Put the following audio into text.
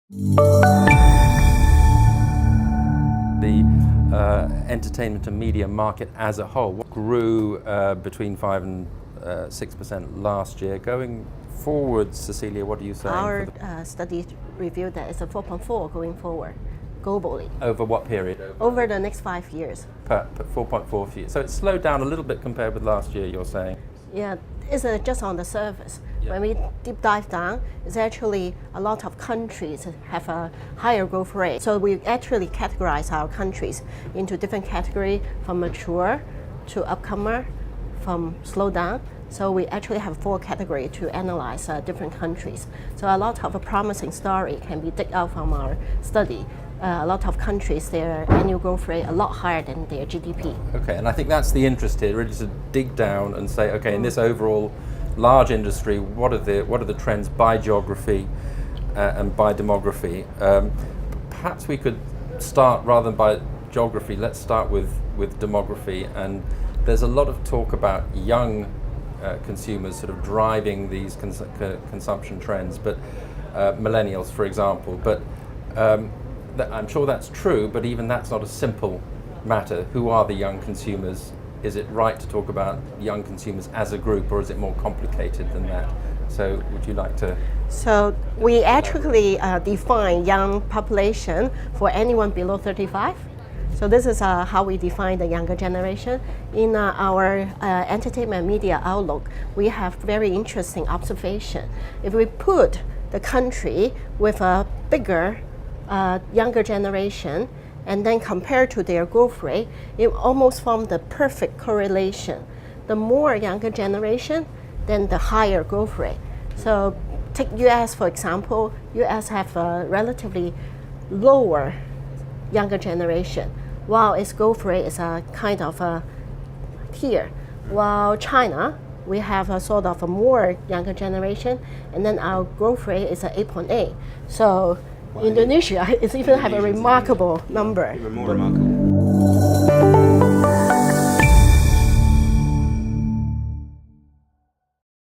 The entertainment and media market as a whole grew between 5 and 6% last year. Going forward, Cecilia, what are you saying? Our study revealed that it's a 4.4 going forward globally. Over what period? Over the next 5 years. 4.4 for you. So it's slowed down a little bit compared with last year, you're saying? Yeah, it's just on the surface. Yeah. When we deep dive down, it's actually a lot of countries have a higher growth rate. So we actually categorize our countries into different categories, from mature to upcomer, from slow down. So we actually have 4 categories to analyze different countries. So a lot of a promising story can be dig out from our study. A lot of countries, their annual growth rate a lot higher than their GDP. Okay, and I think that's the interest here, really, to dig down and say, okay, in this overall large industry, what are the trends by geography and by demography? Perhaps we could start, rather than by geography, let's start with demography. And there's a lot of talk about young consumers sort of driving these consumption trends, but millennials, for example. But I'm sure that's true, but even that's not a simple matter. Who are the young consumers? Is it right to talk about young consumers as a group, or is it more complicated than that? So would you like to? So we actually define young population for anyone below 35. So this is how we define the younger generation. In our entertainment media outlook, we have very interesting observation. If we put the country with a bigger younger generation and then compare to their growth rate, it almost forms the perfect correlation. The more younger generation, then the higher growth rate. So take US for example. US have a relatively lower younger generation, while its growth rate is a kind of a here. While China, we have a sort of a more younger generation, and then our growth rate is 8.8. So Indonesia is even have a remarkable number. Even more remarkable.